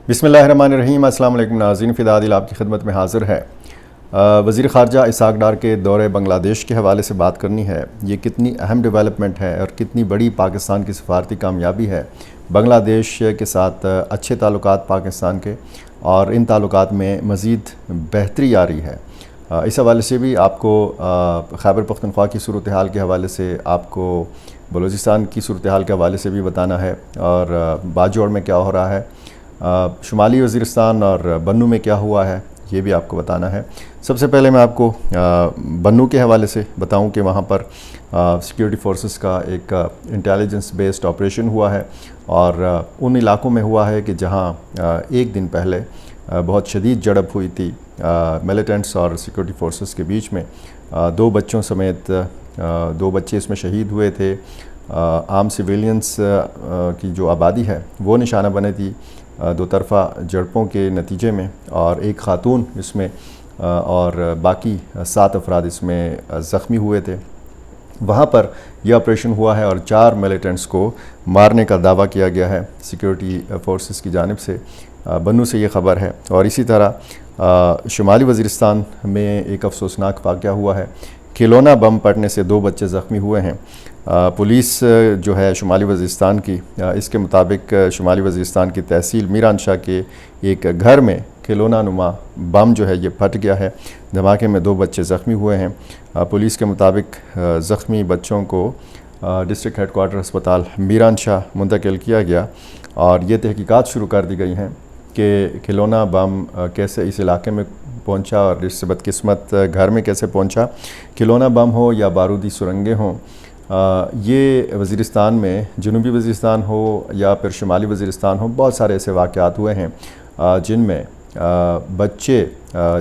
بسم اللہ الرحمن الرحیم۔ السلام علیکم ناظرین، فدا عادل آپ کی خدمت میں حاضر ہے۔ وزیر خارجہ اسحاق ڈار کے دورے بنگلہ دیش کے حوالے سے بات کرنی ہے۔ یہ کتنی اہم ڈیولپمنٹ ہے اور کتنی بڑی پاکستان کی سفارتی کامیابی ہے۔ بنگلہ دیش کے ساتھ اچھے تعلقات پاکستان کے، اور ان تعلقات میں مزید بہتری آ رہی ہے۔ اس حوالے سے بھی آپ کو خیبر پختونخوا کی صورتحال کے حوالے سے، آپ کو بلوچستان کی صورتحال کے حوالے سے بھی بتانا ہے، اور باجوڑ میں کیا ہو رہا ہے، شمالی وزیرستان اور بنو میں کیا ہوا ہے، یہ بھی آپ کو بتانا ہے۔ سب سے پہلے میں آپ کو بنو کے حوالے سے بتاؤں کہ وہاں پر سیکیورٹی فورسز کا ایک انٹیلیجنس بیسڈ آپریشن ہوا ہے، اور ان علاقوں میں ہوا ہے کہ جہاں ایک دن پہلے بہت شدید جھڑپ ہوئی تھی ملیٹنٹس اور سیکیورٹی فورسز کے بیچ میں۔ 2 بچوں سمیت 2 بچے اس میں شہید ہوئے تھے۔ عام سویلینز کی جو آبادی ہے وہ نشانہ بنے تھی 2 طرفہ جھڑپوں کے نتیجے میں، اور ایک خاتون اس میں اور باقی 7 افراد اس میں زخمی ہوئے تھے۔ وہاں پر یہ آپریشن ہوا ہے اور 4 ملیٹنٹس کو مارنے کا دعویٰ کیا گیا ہے سیکیورٹی فورسز کی جانب سے۔ بنو سے یہ خبر ہے۔ اور اسی طرح شمالی وزیرستان میں ایک افسوسناک واقعہ ہوا ہے۔ کھلونا بم پڑنے سے 2 بچے زخمی ہوئے ہیں۔ پولیس جو ہے شمالی وزیرستان کی، اس کے مطابق شمالی وزیرستان کی تحصیل میران شاہ کے ایک گھر میں کھلونا نما بم جو ہے یہ پھٹ گیا ہے۔ دھماکے میں 2 بچے زخمی ہوئے ہیں۔ پولیس کے مطابق زخمی بچوں کو ڈسٹرکٹ ہیڈ کوارٹر ہسپتال میران شاہ منتقل کیا گیا، اور یہ تحقیقات شروع کر دی گئی ہیں کہ کھلونا بم کیسے اس علاقے میں پہنچا اور اس سے بدقسمت گھر میں کیسے پہنچا۔ کھلونا بم ہو یا بارودی سرنگیں ہوں، یہ وزیرستان میں، جنوبی وزیرستان ہو یا پھر شمالی وزیرستان ہو، بہت سارے ایسے واقعات ہوئے ہیں جن میں بچے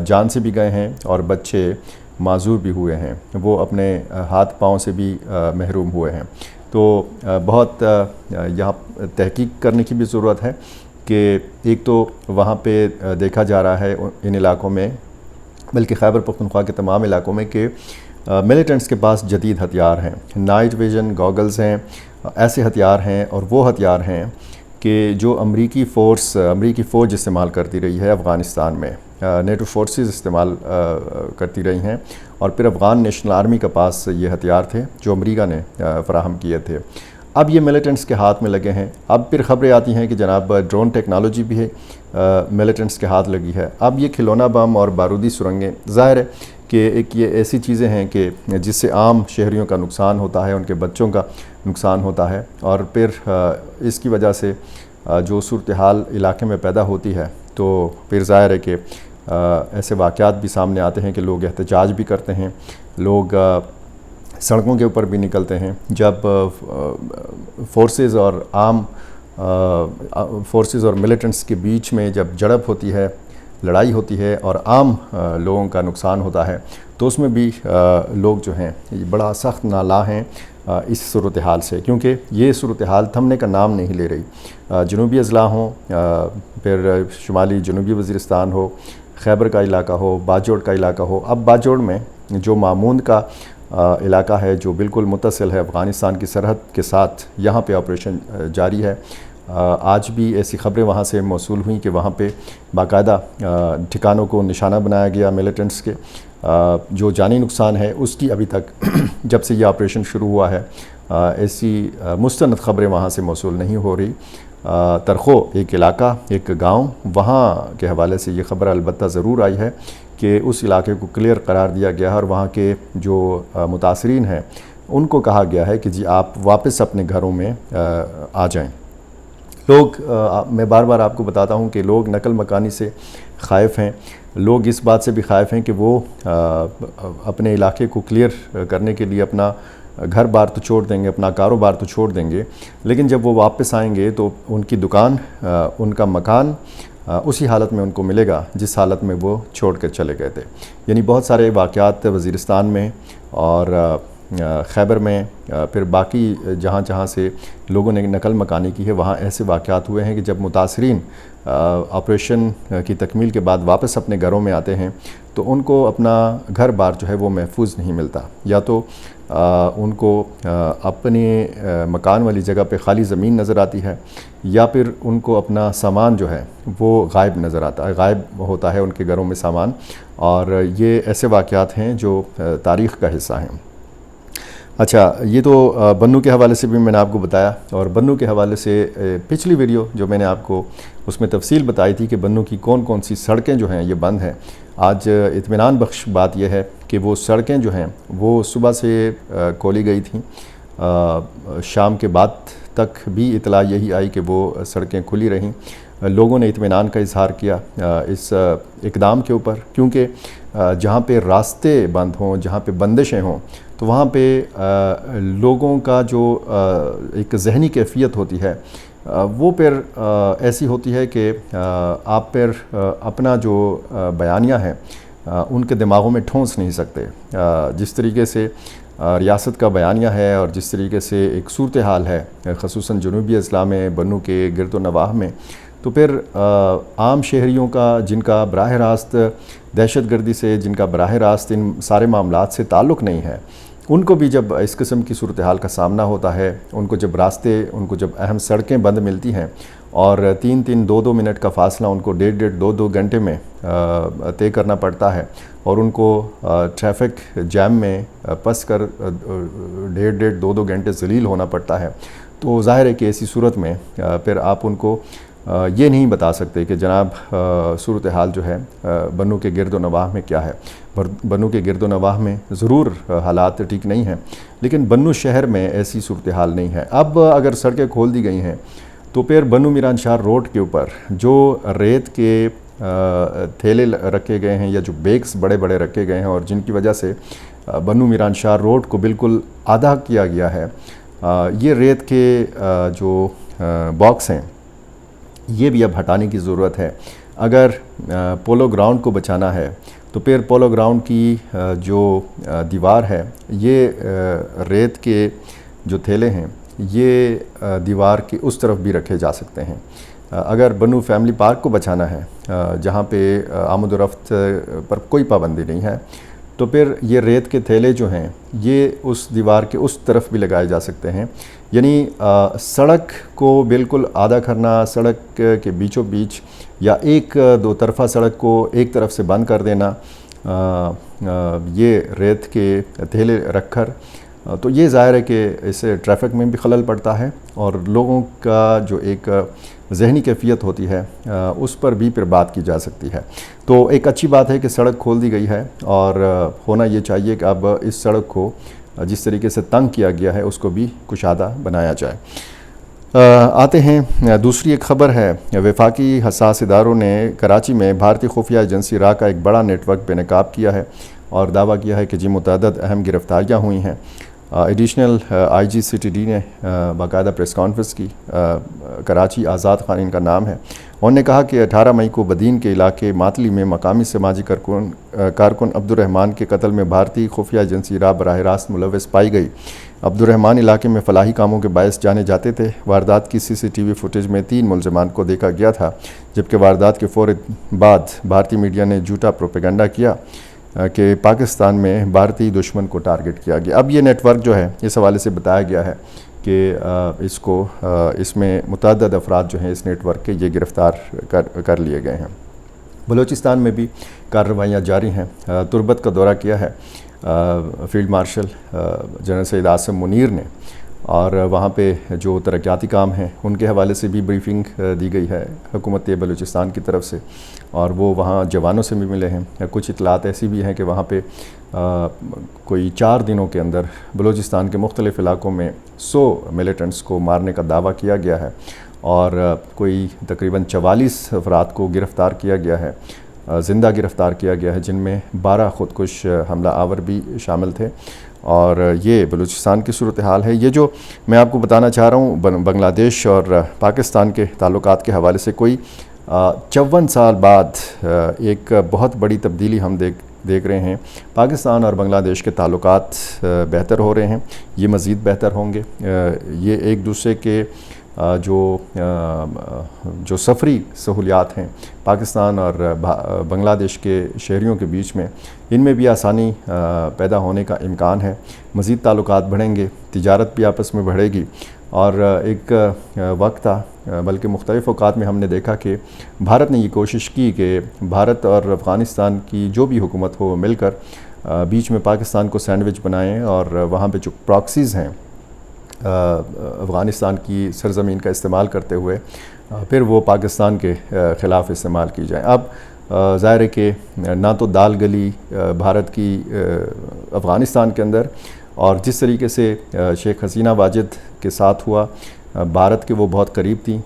جان سے بھی گئے ہیں اور بچے معذور بھی ہوئے ہیں، وہ اپنے ہاتھ پاؤں سے بھی محروم ہوئے ہیں۔ تو بہت یہاں تحقیق کرنے کی بھی ضرورت ہے کہ ایک تو وہاں پہ دیکھا جا رہا ہے ان علاقوں میں، بلکہ خیبر پختونخوا کے تمام علاقوں میں، کہ ملیٹنٹس کے پاس جدید ہتھیار ہیں، نائٹ ویژن گوگلز ہیں، ایسے ہتھیار ہیں، اور وہ ہتھیار ہیں کہ جو امریکی فوج استعمال کرتی رہی ہے افغانستان میں، نیٹو فورسز استعمال کرتی رہی ہیں، اور پھر افغان نیشنل آرمی کے پاس یہ ہتھیار تھے جو امریکہ نے فراہم کیے تھے۔ اب یہ ملیٹنٹس کے ہاتھ میں لگے ہیں۔ اب پھر خبریں آتی ہیں کہ جناب ڈرون ٹیکنالوجی بھی ہے ملیٹنٹس کے ہاتھ لگی ہے۔ اب یہ کھلونا بم اور بارودی سرنگیں، ظاہر ہے کہ ایک یہ ایسی چیزیں ہیں کہ جس سے عام شہریوں کا نقصان ہوتا ہے، ان کے بچوں کا نقصان ہوتا ہے، اور پھر اس کی وجہ سے جو صورتحال علاقے میں پیدا ہوتی ہے، تو پھر ظاہر ہے کہ ایسے واقعات بھی سامنے آتے ہیں کہ لوگ احتجاج بھی کرتے ہیں، لوگ سڑکوں کے اوپر بھی نکلتے ہیں۔ جب فورسز اور فورسز اور ملیٹنٹس کے بیچ میں جب جھڑپ ہوتی ہے، لڑائی ہوتی ہے، اور عام لوگوں کا نقصان ہوتا ہے، تو اس میں بھی لوگ جو ہیں یہ بڑا سخت نالاں ہیں اس صورتحال سے، کیونکہ یہ صورتحال تھمنے کا نام نہیں لے رہی۔ جنوبی اضلاع ہوں، پھر شمالی جنوبی وزیرستان ہو، خیبر کا علاقہ ہو، باجوڑ کا علاقہ ہو۔ اب باجوڑ میں جو ماموند کا علاقہ ہے، جو بالکل متصل ہے افغانستان کی سرحد کے ساتھ، یہاں پہ آپریشن جاری ہے۔ آج بھی ایسی خبریں وہاں سے موصول ہوئیں کہ وہاں پہ باقاعدہ ٹھکانوں کو نشانہ بنایا گیا ملیٹنٹس کے۔ جو جانی نقصان ہے اس کی ابھی تک جب سے یہ آپریشن شروع ہوا ہے ایسی مستند خبریں وہاں سے موصول نہیں ہو رہی۔ ترخو ایک علاقہ، ایک گاؤں، وہاں کے حوالے سے یہ خبر البتہ ضرور آئی ہے کہ اس علاقے کو کلیئر قرار دیا گیا ہے، اور وہاں کے جو متاثرین ہیں ان کو کہا گیا ہے کہ جی آپ واپس اپنے گھروں میں آ جائیں۔ میں بار بار آپ کو بتاتا ہوں کہ لوگ نقل مکانی سے خائف ہیں، لوگ اس بات سے بھی خائف ہیں کہ وہ اپنے علاقے کو کلیئر کرنے کے لیے اپنا گھر بار تو چھوڑ دیں گے، اپنا کاروبار تو چھوڑ دیں گے، لیکن جب وہ واپس آئیں گے تو ان کی دکان، ان کا مکان اسی حالت میں ان کو ملے گا جس حالت میں وہ چھوڑ کر چلے گئے تھے۔ یعنی بہت سارے واقعات وزیرستان میں اور خیبر میں پھر باقی جہاں جہاں سے لوگوں نے نقل مکانی کی ہے وہاں ایسے واقعات ہوئے ہیں کہ جب متاثرین آپریشن کی تکمیل کے بعد واپس اپنے گھروں میں آتے ہیں تو ان کو اپنا گھر بار جو ہے وہ محفوظ نہیں ملتا، یا تو ان کو اپنے مکان والی جگہ پہ خالی زمین نظر آتی ہے، یا پھر ان کو اپنا سامان جو ہے وہ غائب نظر آتا ہے، غائب ہوتا ہے ان کے گھروں میں سامان. اور یہ ایسے واقعات ہیں جو تاریخ کا حصہ ہیں. اچھا، یہ تو بنوں کے حوالے سے بھی میں نے آپ کو بتایا، اور بنوں کے حوالے سے پچھلی ویڈیو جو میں نے آپ کو اس میں تفصیل بتائی تھی کہ بنوں کی کون کون سی سڑکیں جو ہیں یہ بند ہیں. آج اطمینان بخش بات یہ ہے کہ وہ سڑکیں جو ہیں وہ صبح سے کھولی گئی تھیں، شام کے بعد تک بھی اطلاع یہی آئی کہ وہ سڑکیں کھلی رہیں. لوگوں نے اطمینان کا اظہار کیا اس اقدام کے اوپر، کیونکہ جہاں پہ راستے بند ہوں، جہاں پہ بندشیں ہوں، تو وہاں پہ لوگوں کا جو ایک ذہنی کیفیت ہوتی ہے وہ پھر ایسی ہوتی ہے کہ آپ پھر اپنا جو بیانیہ ہے ان کے دماغوں میں ٹھونس نہیں سکتے. جس طریقے سے ریاست کا بیانیہ ہے اور جس طریقے سے ایک صورتحال ہے خصوصاً جنوبی اضلاع میں، بنوں کے گرد و نواح میں، تو پھر عام شہریوں کا جن کا براہ راست دہشت گردی سے، جن کا براہ راست ان سارے معاملات سے تعلق نہیں ہے، ان کو بھی جب اس قسم کی صورتحال کا سامنا ہوتا ہے، ان کو جب راستے، ان کو جب اہم سڑکیں بند ملتی ہیں اور 3-3 2-2 منٹ کا فاصلہ ان کو 1.5 2-2 گھنٹے میں طے کرنا پڑتا ہے، اور ان کو ٹریفک جیم میں پس کر 1.5 2-2 گھنٹے ذلیل ہونا پڑتا ہے، تو ظاہر ہے کہ ایسی صورت میں پھر آپ ان کو یہ نہیں بتا سکتے کہ جناب صورتحال جو ہے بنوں کے گرد و نواح میں کیا ہے. بنوں کے گرد و نواح میں ضرور حالات ٹھیک نہیں ہیں، لیکن بنوں شہر میں ایسی صورتحال نہیں ہے. اب اگر سڑکیں کھول دی گئی ہیں تو پھر بنوں میران شاہ روڈ کے اوپر جو ریت کے تھیلے رکھے گئے ہیں یا جو بیگز بڑے بڑے رکھے گئے ہیں اور جن کی وجہ سے بنوں میران شاہ روڈ کو بالکل آدھا کیا گیا ہے، یہ ریت کے جو باکس ہیں یہ بھی اب ہٹانے کی ضرورت ہے. اگر پولو گراؤنڈ کو بچانا ہے تو پھر پولو گراؤنڈ کی جو دیوار ہے، یہ ریت کے جو تھیلے ہیں یہ دیوار کے اس طرف بھی رکھے جا سکتے ہیں. اگر بنوں فیملی پارک کو بچانا ہے جہاں پہ آمد و رفت پر کوئی پابندی نہیں ہے، تو پھر یہ ریت کے تھیلے جو ہیں یہ اس دیوار کے اس طرف بھی لگائے جا سکتے ہیں. یعنی سڑک کو بالکل آدھا کرنا، سڑک کے بیچوں بیچ یا ایک دو طرفہ سڑک کو ایک طرف سے بند کر دینا، یہ ریت کے تھیلے رکھ کر، تو یہ ظاہر ہے کہ اس سے ٹریفک میں بھی خلل پڑتا ہے اور لوگوں کا جو ایک ذہنی کیفیت ہوتی ہے اس پر بھی پھر بات کی جا سکتی ہے. تو ایک اچھی بات ہے کہ سڑک کھول دی گئی ہے، اور ہونا یہ چاہیے کہ اب اس سڑک کو جس طریقے سے تنگ کیا گیا ہے اس کو بھی کشادہ بنایا جائے. آتے ہیں دوسری ایک خبر ہے. وفاقی حساس اداروں نے کراچی میں بھارتی خفیہ ایجنسی را کا ایک بڑا نیٹ ورک بے نقاب کیا ہے اور دعویٰ کیا ہے کہ جی متعدد اہم گرفتاریاں ہوئی ہیں. Additional I G C T D نے باقاعدہ پریس کانفرنس کی. کراچی آزاد خان ان کا نام ہے. انہوں نے کہا کہ 18 مئی کو بدین کے علاقے ماتلی میں مقامی سماجی کارکن عبد الرحمان کے قتل میں بھارتی خفیہ ایجنسی را براہ راست ملوث پائی گئی. عبد الرحمان علاقے میں فلاحی کاموں کے باعث جانے جاتے تھے. واردات کی سی سی ٹی وی فوٹیج میں 3 ملزمان کو دیکھا گیا تھا، جبکہ واردات کے فوری بعد بھارتی میڈیا نے جھوٹا پروپیگنڈا کیا کہ پاکستان میں بھارتی دشمن کو ٹارگٹ کیا گیا. اب یہ نیٹ ورک جو ہے اس حوالے سے بتایا گیا ہے کہ اس میں متعدد افراد جو ہیں اس نیٹ ورک کے یہ گرفتار کر لیے گئے ہیں. بلوچستان میں بھی کارروائیاں جاری ہیں. تربت کا دورہ کیا ہے field marshal general Syed Asim Munir نے، اور وہاں پہ جو ترقیاتی کام ہیں ان کے حوالے سے بھی بریفنگ دی گئی ہے حکومت بلوچستان کی طرف سے، اور وہ وہاں جوانوں سے بھی ملے ہیں. کچھ اطلاعات ایسی بھی ہیں کہ وہاں پہ کوئی 4 دنوں کے اندر بلوچستان کے مختلف علاقوں میں 100 ملیٹنٹس کو مارنے کا دعویٰ کیا گیا ہے، اور کوئی تقریباً 44 افراد کو گرفتار کیا گیا ہے، زندہ گرفتار کیا گیا ہے، جن میں 12 خودکش حملہ آور بھی شامل تھے. اور یہ بلوچستان کی صورتحال ہے. یہ جو میں آپ کو بتانا چاہ رہا ہوں بنگلہ دیش اور پاکستان کے تعلقات کے حوالے سے کوئی 54 سال بعد ایک بہت بڑی تبدیلی ہم دیکھ رہے ہیں پاکستان اور بنگلہ دیش کے تعلقات بہتر ہو رہے ہیں، یہ مزید بہتر ہوں گے۔ یہ ایک دوسرے کے جو سفری سہولیات ہیں پاکستان اور بنگلہ دیش کے شہریوں کے بیچ میں، ان میں بھی آسانی پیدا ہونے کا امکان ہے۔ مزید تعلقات بڑھیں گے، تجارت بھی آپس میں بڑھے گی۔ اور ایک وقت تھا، بلکہ مختلف اوقات میں ہم نے دیکھا کہ بھارت نے یہ کوشش کی کہ بھارت اور افغانستان کی جو بھی حکومت ہو مل کر بیچ میں پاکستان کو سینڈوچ بنائیں، اور وہاں پہ جو پراکسیز ہیں افغانستان کی سرزمین کا استعمال کرتے ہوئے پھر وہ پاکستان کے خلاف استعمال کی جائیں۔ اب ظاہر ہے کہ نہ تو دال گلی بھارت کی افغانستان کے اندر، اور جس طریقے سے شیخ حسینہ واجد کے ساتھ ہوا، بھارت کے وہ بہت قریب تھیں،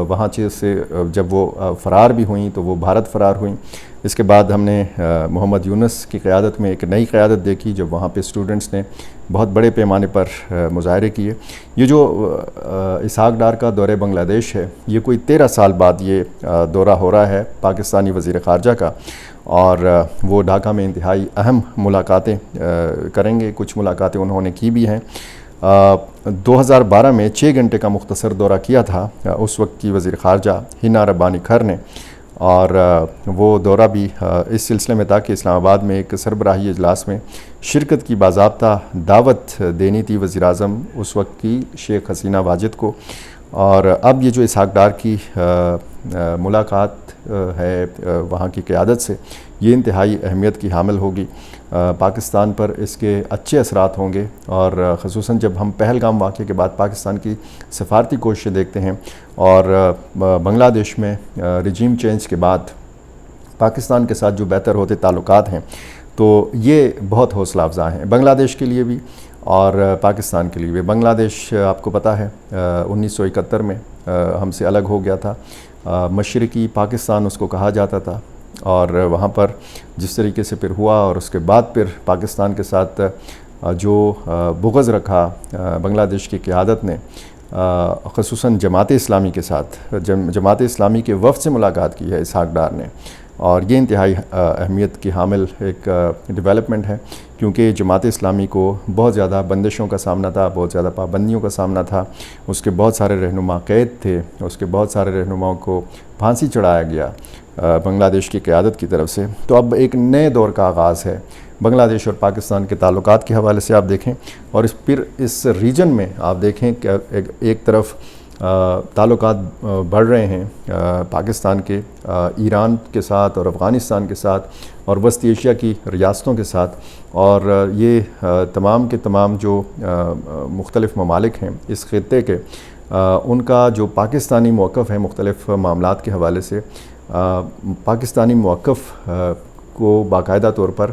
وہاں سے جب وہ فرار بھی ہوئیں تو وہ بھارت فرار ہوئیں۔ اس کے بعد ہم نے محمد یونس کی قیادت میں ایک نئی قیادت دیکھی، جب وہاں پہ اسٹوڈنٹس نے بہت بڑے پیمانے پر مظاہرے کیے۔ یہ جو اسحاق ڈار کا دورہ بنگلہ دیش ہے، یہ کوئی 13 سال بعد یہ دورہ ہو رہا ہے پاکستانی وزیر خارجہ کا، اور وہ ڈھاکہ میں انتہائی اہم ملاقاتیں کریں گے۔ کچھ ملاقاتیں انہوں نے کی بھی ہیں۔ 2012 میں 6 گھنٹے کا مختصر دورہ کیا تھا اس وقت کی وزیر خارجہ ہنا ربانی کھر نے، اور وہ دورہ بھی اس سلسلے میں تھا کہ اسلام آباد میں ایک سربراہی اجلاس میں شرکت کی باضابطہ دعوت دینی تھی وزیر اعظم اس وقت کی شیخ حسینہ واجد کو۔ اور اب یہ جو اسحاق ڈار کی ملاقات ہے وہاں کی قیادت سے، یہ انتہائی اہمیت کی حامل ہوگی۔ پاکستان پر اس کے اچھے اثرات ہوں گے، اور خصوصاً جب ہم پہلگام واقعے کے بعد پاکستان کی سفارتی کوششیں دیکھتے ہیں، اور بنگلہ دیش میں رجیم چینج کے بعد پاکستان کے ساتھ جو بہتر ہوتے تعلقات ہیں، تو یہ بہت حوصلہ افزا ہیں بنگلہ دیش کے لیے بھی اور پاکستان کے لیے بھی۔ بنگلہ دیش آپ کو پتہ ہے 1971 میں ہم سے الگ ہو گیا تھا، مشرقی پاکستان اس کو کہا جاتا تھا، اور وہاں پر جس طریقے سے پھر ہوا، اور اس کے بعد پھر پاکستان کے ساتھ جو بغض رکھا بنگلہ دیش کی قیادت نے، خصوصاً جماعت اسلامی کے ساتھ، جماعت اسلامی کے وفد سے ملاقات کی ہے اسحاق ڈار نے، اور یہ انتہائی اہمیت کی حامل ایک ڈیولپمنٹ ہے، کیونکہ جماعت اسلامی کو بہت زیادہ بندشوں کا سامنا تھا، بہت زیادہ پابندیوں کا سامنا تھا، اس کے بہت سارے رہنما قید تھے، اس کے بہت سارے رہنماؤں کو پھانسی چڑھایا گیا بنگلہ دیش کی قیادت کی طرف سے۔ تو اب ایک نئے دور کا آغاز ہے بنگلہ دیش اور پاکستان کے تعلقات کے حوالے سے آپ دیکھیں، اور پھر اس ریجن میں آپ دیکھیں کہ ایک طرف تعلقات بڑھ رہے ہیں پاکستان کے ایران کے ساتھ اور افغانستان کے ساتھ اور وسطی ایشیا کی ریاستوں کے ساتھ، اور یہ تمام کے تمام جو مختلف ممالک ہیں اس خطے کے، ان کا جو پاکستانی موقف ہے مختلف معاملات کے حوالے سے، پاکستانی موقف کو باقاعدہ طور پر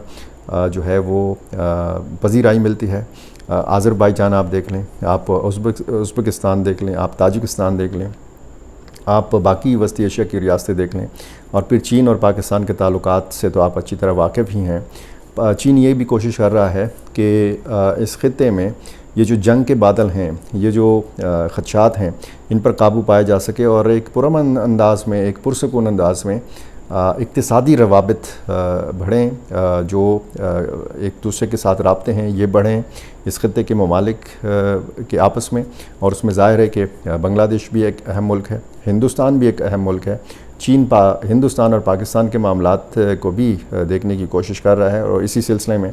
جو ہے وہ پذیرائی ملتی ہے۔ آذربائیجان آپ دیکھ لیں، آپ ازبکستان دیکھ لیں، آپ تاجکستان دیکھ لیں، آپ باقی وسطی ایشیا کی ریاستیں دیکھ لیں، اور پھر چین اور پاکستان کے تعلقات سے تو آپ اچھی طرح واقف ہی ہیں۔ چین یہ بھی کوشش کر رہا ہے کہ اس خطے میں یہ جو جنگ کے بادل ہیں، یہ جو خدشات ہیں، ان پر قابو پایا جا سکے، اور ایک پرامن انداز میں، ایک پرسکون انداز میں اقتصادی روابط بڑھیں، جو ایک دوسرے کے ساتھ رابطے ہیں یہ بڑھیں اس خطے کے ممالک کے آپس میں، اور اس میں ظاہر ہے کہ بنگلہ دیش بھی ایک اہم ملک ہے، ہندوستان بھی ایک اہم ملک ہے۔ چین ہندوستان اور پاکستان کے معاملات کو بھی دیکھنے کی کوشش کر رہا ہے، اور اسی سلسلے میں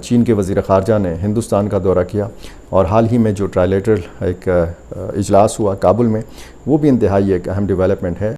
چین کے وزیر خارجہ نے ہندوستان کا دورہ کیا، اور حال ہی میں جو ٹرائلیٹرل ایک اجلاس ہوا کابل میں، وہ بھی انتہائی ایک اہم ڈیولپمنٹ ہے۔